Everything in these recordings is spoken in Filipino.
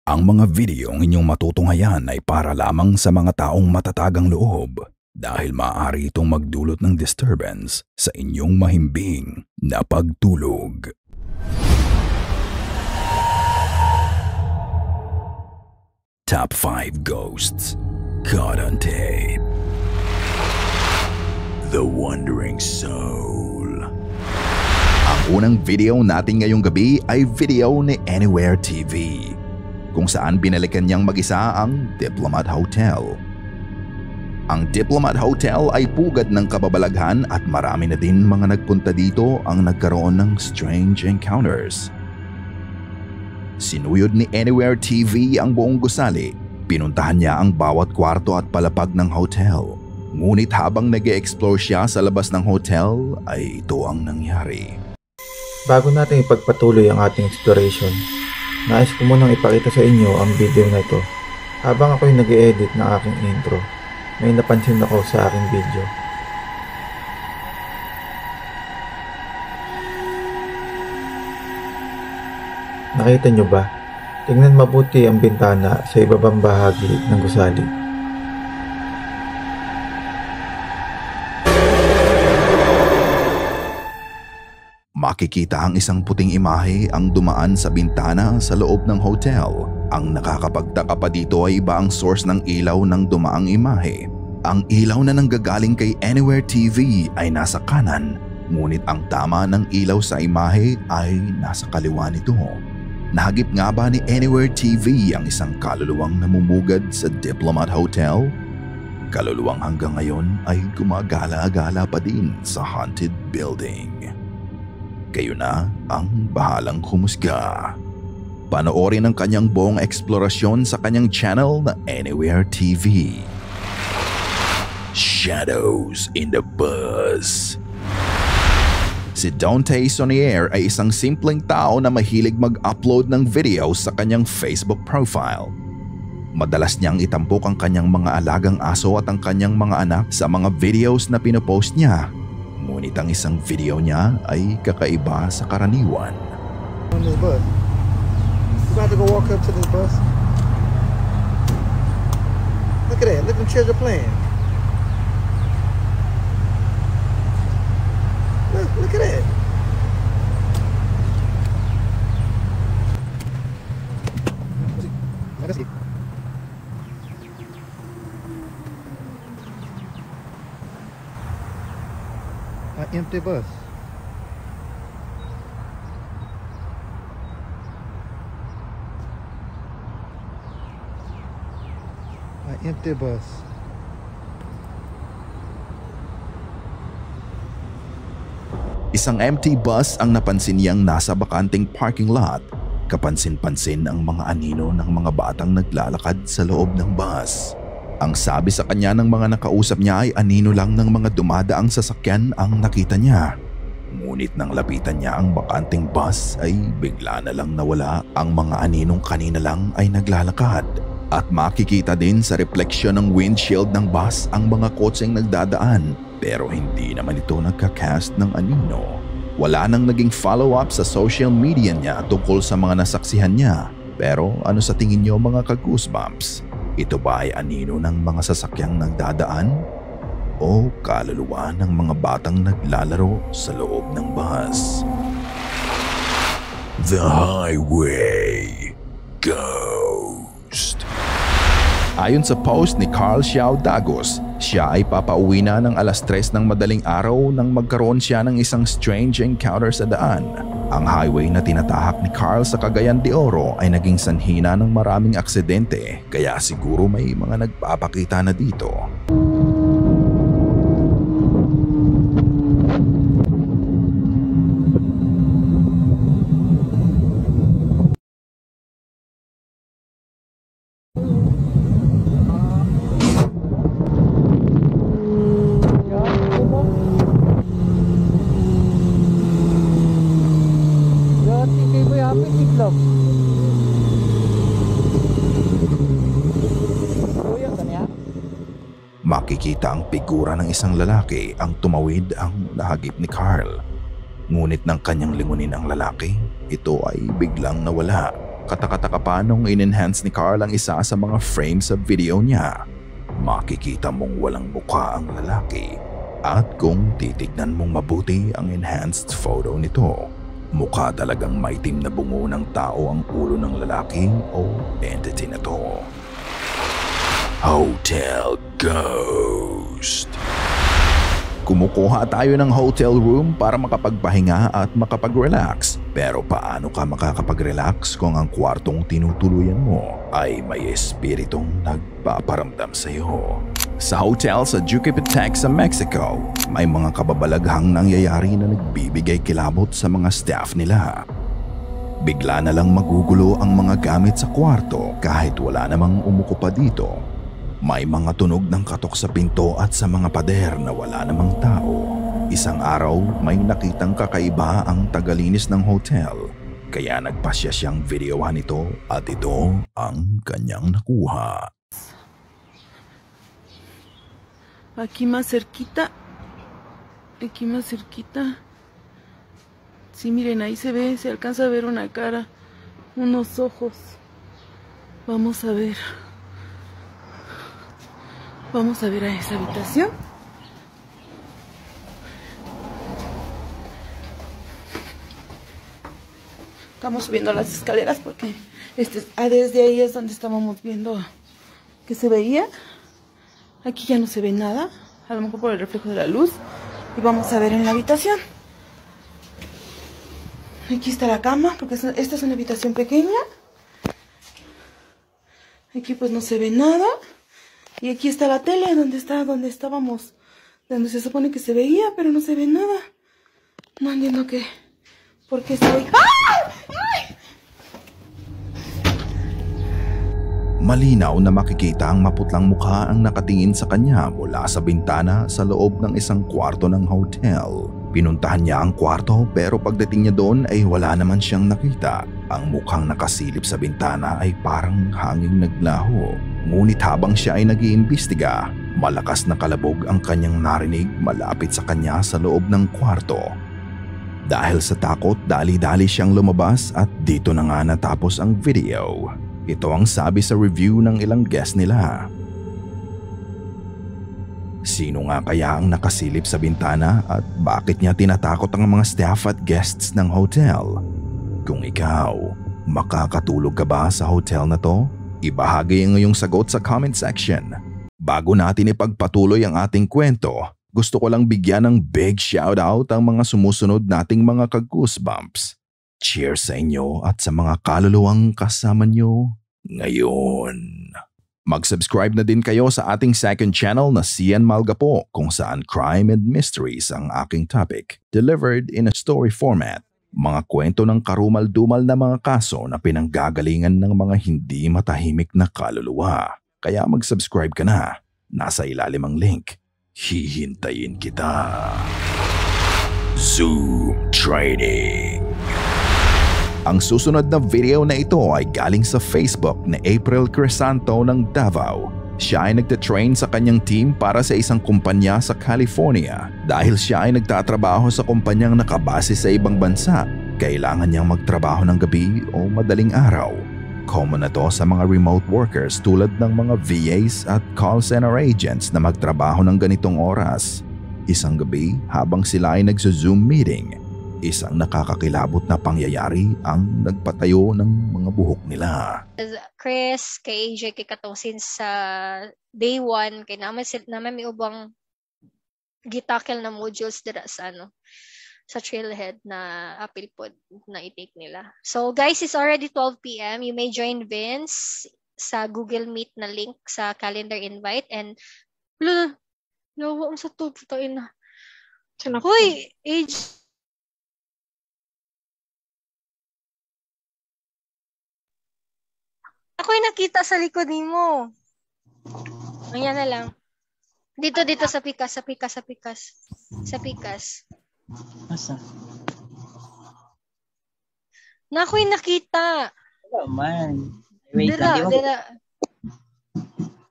Ang mga videong inyong matutunghayan ay para lamang sa mga taong matatagang loob dahil maaari itong magdulot ng disturbance sa inyong mahimbing na pagtulog. Top 5 Ghosts Caught on Tape. The Wandering Soul. Ang unang video natin ngayong gabi ay video ni Anywhere TV, kung saan binalikan niyang mag-isa ang Diplomat Hotel. Ang Diplomat Hotel ay pugad ng kababalaghan at marami na din mga nagpunta dito ang nagkaroon ng strange encounters. Sinuyod ni Anywhere TV ang buong gusali. Pinuntahan niya ang bawat kwarto at palapag ng hotel. Ngunit habang nag-e-explore siya sa labas ng hotel ay ito ang nangyari. Bago natin ipagpatuloy ang ating exploration, nais ko munang ipakita sa inyo ang video na ito. Habang ako'y nag-e-edit ng aking intro, may napansin ako sa aking video. Nakita nyo ba? Tingnan mabuti ang bintana sa ibabang bahagi ng gusali. Makikita ang isang puting imahe ang dumaan sa bintana sa loob ng hotel. Ang nakakapagtaka pa dito ay iba ang source ng ilaw ng dumaang imahe. Ang ilaw na nanggagaling kay Anywhere TV ay nasa kanan, ngunit ang tama ng ilaw sa imahe ay nasa kaliwa nito. Nahagip nga ba ni Anywhere TV ang isang kaluluwang namumugad sa Diplomat Hotel? Kaluluwang hanggang ngayon ay gumagala-gala pa din sa haunted building. Kayo na ang bahalang humusga. Panoorin ang kanyang buong eksplorasyon sa kanyang channel na Anywhere TV. Shadows in the Bus. Si Dante Sonier ay isang simpleng tao na mahilig mag-upload ng video sa kanyang Facebook profile. Madalas niyang itampok ang kanyang mga alagang aso at ang kanyang mga anak sa mga videos na pinopost niya. Ngunit ang isang video niya ay kakaiba sa karaniwan. On this bus. You about to go walk up to this bus? Look at that. Look at them children playing. Look at that. Let's see. An empty bus. An empty bus. Isang empty bus ang napansin niyang nasa bakanting parking lot. Kapansin-pansin ang mga anino ng mga batang naglalakad sa loob ng bus. Ang sabi sa kanya ng mga nakausap niya ay anino lang ng mga dumadaang sasakyan ang nakita niya. Ngunit nang lapitan niya ang bakanting bus ay bigla na lang nawala ang mga aninong kanina lang ay naglalakad. At makikita din sa refleksyon ng windshield ng bus ang mga kotseng nagdadaan, pero hindi naman ito nagka-cast ng anino. Wala nang naging follow-up sa social media niya tungkol sa mga nasaksihan niya. Pero ano sa tingin niyo mga ka-goosebumps? Ito ba ay anino ng mga sasakyang nagdadaan? O kaluluwa ng mga batang naglalaro sa loob ng bus? The Highway Ghost. Ayon sa post ni Carl Xiao Dagos, siya ay papauwi na ng 3:00 ng madaling araw nang magkaroon siya ng isang strange encounter sa daan. Ang highway na tinatahak ni Carl sa Cagayan de Oro ay naging sanhina ng maraming aksidente, kaya siguro may mga nagpapakita na dito. Makikita ang figura ng isang lalaki ang tumawid ang nahagip ni Carl. Ngunit nang kanyang lingunin ang lalaki, ito ay biglang nawala. Katakataka pa nung in-enhance ni Carl ang isa sa mga frames sa video niya. Makikita mong walang mukha ang lalaki. At kung titignan mong mabuti ang enhanced photo nito, mukha talagang maitim na bungo ng tao ang ulo ng lalaki o entity na to. Hotel Ghost. Kumukuha tayo ng hotel room para makapagpahinga at makapag-relax. Pero paano ka makakapag-relax kung ang kwartong tinutuluyan mo ay may espiritong nagpaparamdam sa iyo? Sa hotel sa Duque Patek sa Mexico, may mga kababalaghang nangyayari na nagbibigay kilabot sa mga staff nila. Bigla na lang magugulo ang mga gamit sa kwarto kahit wala namang umuko pa dito. May mga tunog ng katok sa pinto at sa mga pader na wala namang tao. Isang araw, may nakitang kakaiba ang tagalinis ng hotel. Kaya nagpasya siyang videohan ito at ito ang kanyang nakuha. Aquí más cerquita. Aquí más cerquita. Sí, miren, ahí se ve, se alcanza a ver una cara, unos ojos. Vamos a ver. Vamos a ver a esa habitación. Estamos subiendo las escaleras porque desde ahí es donde estábamos viendo que se veía. Aquí ya no se ve nada, a lo mejor por el reflejo de la luz. Y vamos a ver en la habitación. Aquí está la cama, porque esta es una habitación pequeña. Aquí pues no se ve nada. Y aquí está la tele, donde estábamos, donde se supone que se veía, pero no se ve nada. No entiendo por qué se ve. Malinaw na makikita ang maputlang mukha ang nakatingin sa kanya mula sa bintana sa loob ng isang kwarto ng hotel. Pinuntahan niya ang kwarto pero pagdating niya doon ay wala naman siyang nakita. Ang mukhang nakasilip sa bintana ay parang hanging naglaho. Ngunit habang siya ay nag-iimbestiga, malakas na kalabog ang kanyang narinig malapit sa kanya sa loob ng kwarto. Dahil sa takot, dali-dali siyang lumabas at dito na nga natapos ang video. Ito ang sabi sa review ng ilang guest nila. Sino nga kaya ang nakasilip sa bintana at bakit niya tinatakot ang mga staff at guests ng hotel? Kung ikaw, makakatulog ka ba sa hotel na to? Ibahagi ang iyong sagot sa comment section. Bago natin ipagpatuloy ang ating kwento, gusto ko lang bigyan ng big shoutout ang mga sumusunod nating mga ka-goosebumps. Cheers sa inyo at sa mga kaluluwang kasama nyo ngayon. Mag-subscribe na din kayo sa ating second channel na Cian Malgapo kung saan crime and mysteries ang aking topic, delivered in a story format. Mga kwento ng karumal-dumal na mga kaso na pinanggagalingan ng mga hindi matahimik na kaluluwa. Kaya mag-subscribe ka na. Nasa ilalim ang link. Hihintayin kita. Zoom Training. Ang susunod na video na ito ay galing sa Facebook ni April Crisanto ng Davao. Siya ay nagtatrain sa kanyang team para sa isang kumpanya sa California. Dahil siya ay nagtatrabaho sa kumpanyang nakabase sa ibang bansa, kailangan niyang magtrabaho ng gabi o madaling araw. Common na to sa mga remote workers tulad ng mga VAs at call center agents na magtrabaho ng ganitong oras. Isang gabi habang sila ay nagzo-Zoom meeting, isang nakakakilabot na pangyayari ang nagpatayo ng mga buhok nila. Chris, kay AJ, kay Katong since sa day 1, kay naman may ubang gitakil na modules dira sa sa Trailhead na appeal pod na i-take nila. So guys, it's already 12 p.m. You may join Vince sa Google Meet na link sa calendar invite and sa to na. Hoy, AJ, ako'y nakita sa likod mo. Ayan na lang. Dito sa Pikas. Asa? Na ako'y nakita. Wala man. Wait Dira. lang.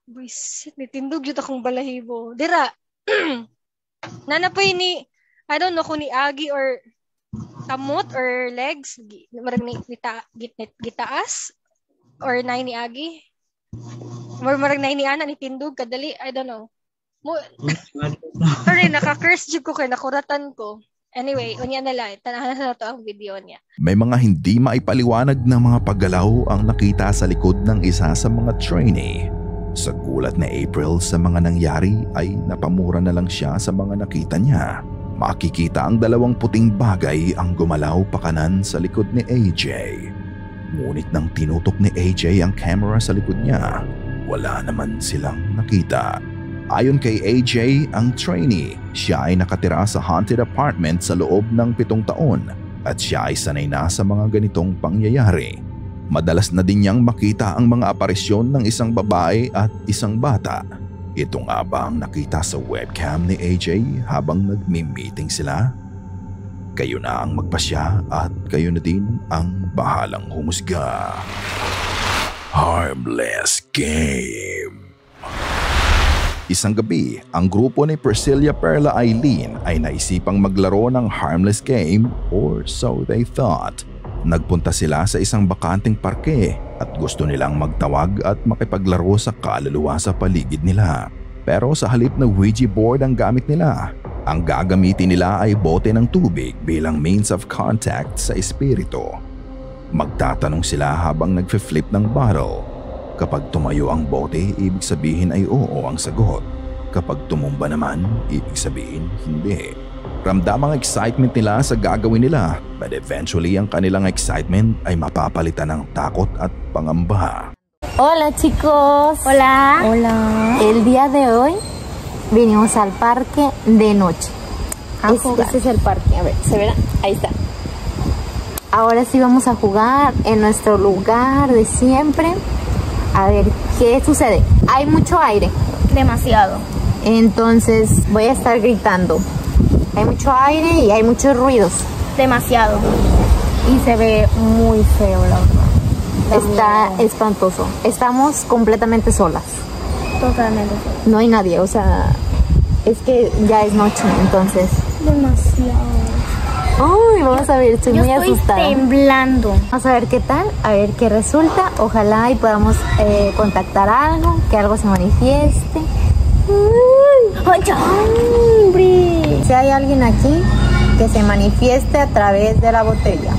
Buisit, nitindog yun akong balahibo. Dira. Nanapoy ni, I don't know kung ni Agi or kamot or legs murag ni gitaas or nay ni agi murag nay ni ana ni tindog kadali I don't know mo sorry naka-curse jud ko kay nakuratan ko anyway unya na lang tanahan na to ang video niya. May mga hindi maipaliwanag na mga paggalaw ang nakita sa likod ng isa sa mga trainee. Sa gulat ni April sa mga nangyari ay napamura na lang siya sa mga nakita niya. Makikita ang dalawang puting bagay ang gumalaw pakanan sa likod ni AJ. Ngunit nang tinutok ni AJ ang camera sa likod niya, wala naman silang nakita. Ayon kay AJ, ang trainee, siya ay nakatira sa haunted apartment sa loob ng 7 taon at siya ay sanay na sa mga ganitong pangyayari. Madalas na din niyang makita ang mga aparisyon ng isang babae at isang bata. Ito nga ba ang nakita sa webcam ni AJ habang nagmi-meeting sila? Kayo na ang magpasya at kayo na din ang bahalang humusga. Harmless Game. Isang gabi, ang grupo ni Priscilla Perla Eileen ay naisipang maglaro ng harmless game or so they thought. Nagpunta sila sa isang bakanteng parke at gusto nilang magtawag at makipaglaro sa kaluluwa sa paligid nila. Pero sa halip na Ouija board ang gamit nila, ang gagamitin nila ay bote ng tubig bilang means of contact sa espiritu. Magtatanong sila habang nagfe-flip ng bottle. Kapag tumayo ang bote, ibig sabihin ay oo ang sagot. Kapag tumumba naman, ibig sabihin hindi. Ramdam ang excitement nila sa gagawin nila, but eventually ang kanilang excitement ay mapapalitan ng takot at pangamba. Hola chicos. Hola. Hola. El día de hoy vinimos al parque de noche. Este es el parque, a ver, ¿se verá? Ahí está. Ahora sí vamos a jugar en nuestro lugar de siempre. A ver, ¿qué sucede? Hay mucho aire. Demasiado. Entonces voy a estar gritando. Hay mucho aire y hay muchos ruidos. Demasiado. Y se ve muy feo, la verdad. Está espantoso. Estamos completamente solas. Totalmente solas. No hay nadie, o sea, es que ya es noche, entonces. Demasiado. Uy, vamos a ver, estoy muy asustada. Estoy temblando. Vamos a ver qué tal, a ver qué resulta. Ojalá y podamos contactar algo, que algo se manifieste. ¡Hombre! Si hay alguien aquí, que se manifieste a través de la botella.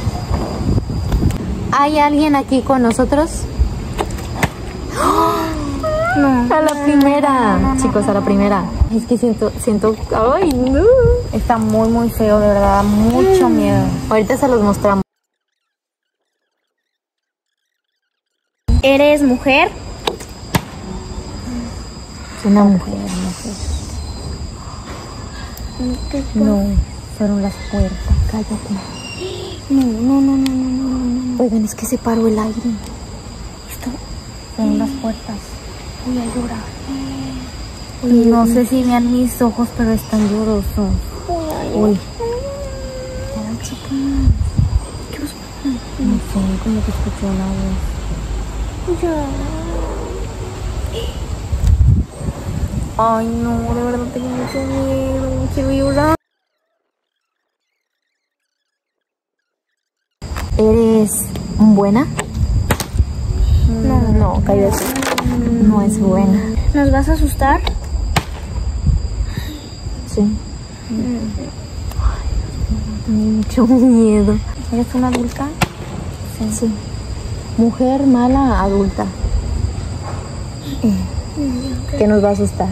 ¿Hay alguien aquí con nosotros? No. A la primera, chicos, a la primera. Es que siento, ay, no. Está muy, muy feo, de verdad, mucho miedo. Ahorita se los mostramos. ¿Eres mujer? Una mujer. No, fueron las puertas. Cállate. No. Oigan, es que se paró el aire. Fueron las puertas. Voy a llorar. No sé si vean mis ojos, pero están llorosos. Uy. Ay, chica. ¿Qué pasó? No sé, como que escuché una voz. Ay, no, de verdad tengo mucho miedo. Quiero llorar. ¿Eres buena? No, cállate. No es buena. ¿Nos vas a asustar? Sí. Ay, tengo mucho miedo. ¿Eres una adulta? Sí. Mujer mala, adulta. ¿Qué nos va a asustar?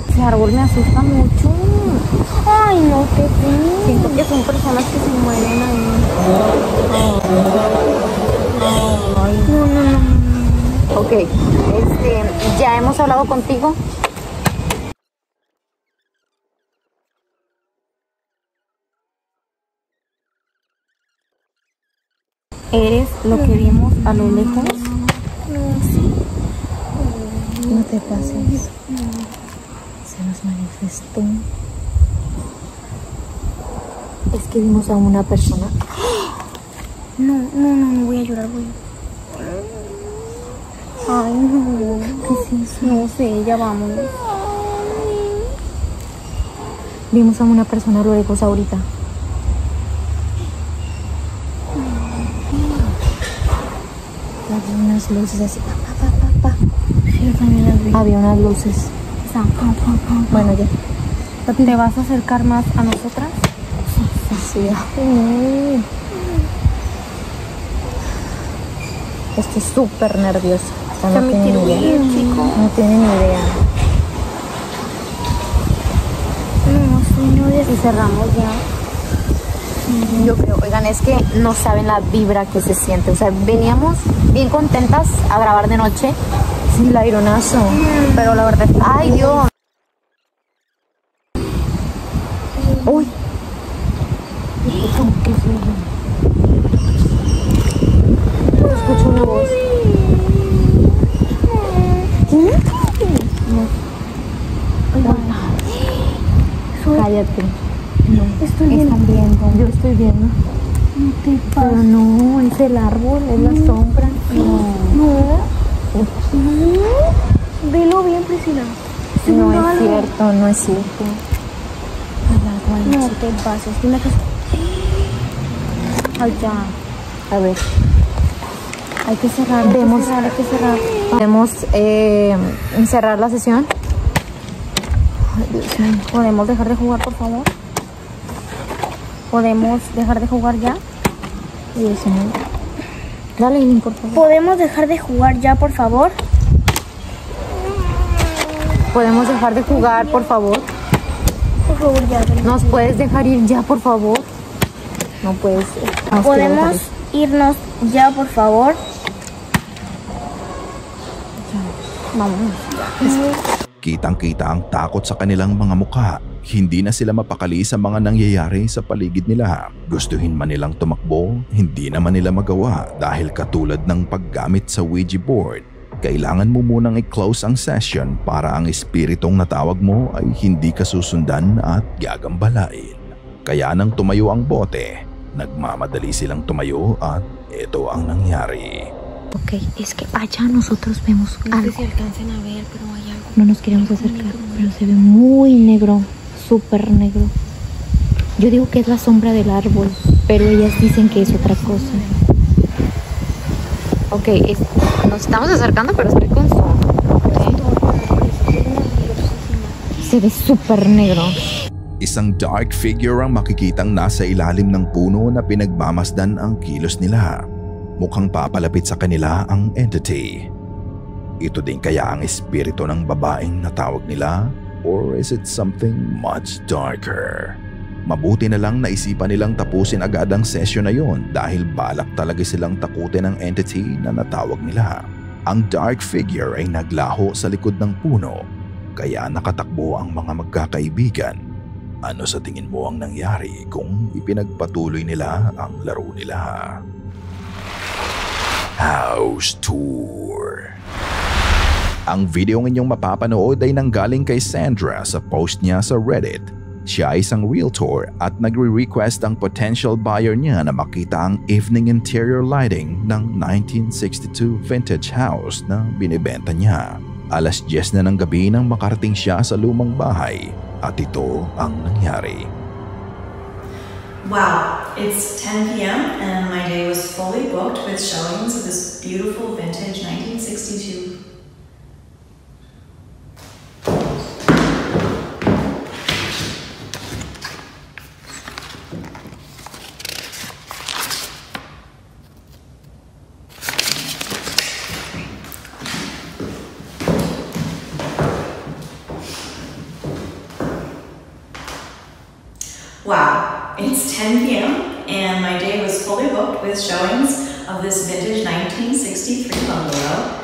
Ese árbol me asusta mucho. Ay, no, qué pena. Siento que son personas que se mueren ahí. Ay, no. Ok, ¿ya hemos hablado contigo? ¿Eres lo que vimos a lo lejos? No te pases. Se nos manifestó. Es que vimos a una persona. No, voy a llorar, Ay, no. ¿Qué es eso? No sé, ya vámonos. Vimos a una persona lejos ahorita. Había unas luces así. Sí, yo también las vi. Había unas luces. Bueno, ya. ¿Te vas a acercar más a nosotras? Sí. Estoy súper nerviosa. O sea, no tiene ni idea. No tiene ni idea. Y cerramos ya. Yo creo, oigan, es que no saben la vibra que se siente. O sea, veníamos bien contentas a grabar de noche. Sí, el aironazo. Pero la verdad, ¡ay, Dios! ¡Uy! Escucho una voz. ¿Quién? No. Cállate. No. Están viendo. Yo estoy viendo. No te pasa. Pero no, es el árbol, es la sombra. No. Velo bien, Priscila. No es cierto, no es cierto. No te pases. Tiene que... Ay, ya. A ver. Hay que cerrar. Hay que cerrar. ¿Podemos cerrar la sesión? Ay, Dios mío. ¿Podemos dejar de jugar, por favor? ¿Podemos dejar de jugar ya? Dios mío. Dale, Link, por favor. ¿Podemos dejar de jugar ya, por favor? ¿Podemos dejar de jugar, por favor? Por favor, ya. ¿Nos puedes dejar ir ya, por favor? No puede ser. ¿Podemos irnos ya, por favor? Vamos. Kitang-kita ang takot sa kanilang mga mukha. Hindi na sila mapakali sa mga nangyayari sa paligid nila. Gustuhin man nilang tumakbo, hindi naman nila magawa dahil katulad ng paggamit sa Ouija board, kailangan mo munang i-close ang session para ang espiritong natawag mo ay hindi ka susundan at gagambalain. Kaya nang tumayo ang bote, nagmamadali silang tumayo at ito ang nangyari. Ok, es que allá nosotros vemos algo. No sé si alcancen a ver, pero hay algo. No nos queremos acercar, pero se ve muy negro, súper negro. Yo digo que es la sombra del árbol, pero ellas dicen que es otra cosa. Ok, nos estamos acercando, pero estoy con sombra. Okay. Se ve súper negro. Isang dark figure ang makikitang nasa ilalim ng puno na pinagmamasdan ang kilos nila. Mukhang papalapit sa kanila ang entity. Ito din kaya ang espiritu ng babaeng natawag nila? Or is it something much darker? Mabuti na lang naisipan nilang tapusin agad ang session na yon dahil balak talaga silang takutin ang entity na natawag nila. Ang dark figure ay naglaho sa likod ng puno, kaya nakatakbo ang mga magkakaibigan. Ano sa tingin mo ang nangyari kung ipinagpatuloy nila ang laro nila? House Tour. Ang video ng inyong mapapanood ay nanggaling kay Sandra sa post niya sa Reddit. Siya ay isang realtor at nagre-request ang potential buyer niya na makita ang evening interior lighting ng 1962 vintage house na binibenta niya. Alas 10 na ng gabi nang makarating siya sa lumang bahay at ito ang nangyari. Wow, it's 10 p.m. and my day was fully booked with showings of this beautiful vintage 1962. Wow, it's 10 p.m. and my day was fully booked with showings of this vintage 1963 bungalow.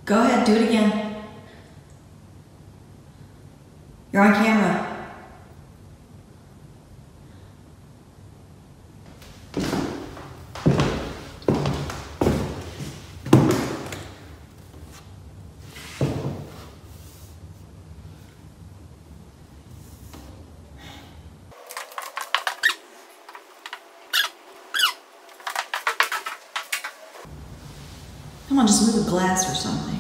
Go ahead, do it again. You're on camera. Come on, just move a glass or something.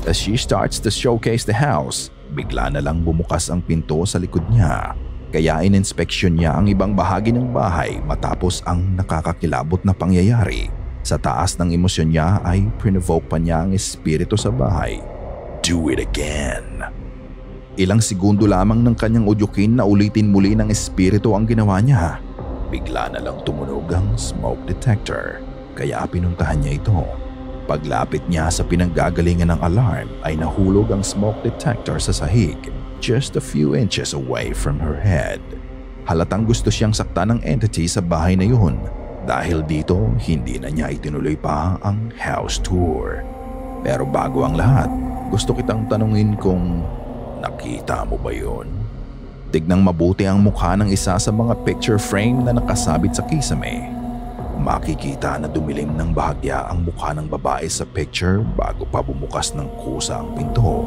As she starts to showcase the house, bigla na lang bumukas ang pinto sa likod niya. Kaya ininspeksyon niya ang ibang bahagi ng bahay matapos ang nakakakilabot na pangyayari. Sa taas ng emosyon niya ay pinovoke pa niya ang espiritu sa bahay. Do it again. Ilang segundo lamang ng kanyang udyukin na ulitin muli ng espiritu ang ginawa niya. Bigla na lang tumunog ang smoke detector. Kaya pinuntahan niya ito. Paglapit niya sa pinanggagalingan ng alarm ay nahulog ang smoke detector sa sahig, just a few inches away from her head. Halatang gusto siyang saktan ng entity sa bahay na yun. Dahil dito, hindi na niya itinuloy pa ang house tour. Pero bago ang lahat, gusto kitang tanungin kung nakita mo ba yun? Tignang mabuti ang mukha ng isa sa mga picture frame na nakasabit sa kisame. Makikita na dumilim ng bahagya ang mukha ng babae sa picture bago pa bumukas ng kusa ang pinto.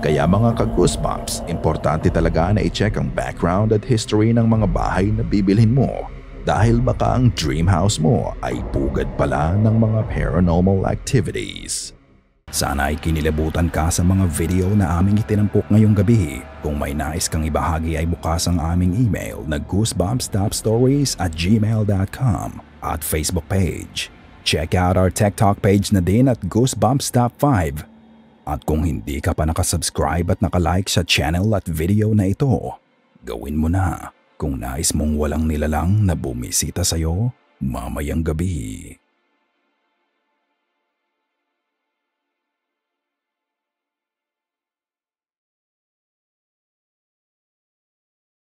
Kaya mga ka-goosebumps, importante talaga na i-check ang background at history ng mga bahay na bibilhin mo dahil baka ang dream house mo ay pugad pala ng mga paranormal activities. Sana ay kinilabutan ka sa mga video na aming itinampok ngayong gabi. Kung may nais kang ibahagi ay bukas ang aming email na goosebumps.stories@gmail.com at Facebook page. Check out our TikTok page na din at goosebumps.5. At kung hindi ka pa nakasubscribe at nakalike sa channel at video na ito, gawin mo na kung nais mong walang nilalang na bumisita sa'yo mamayang gabi.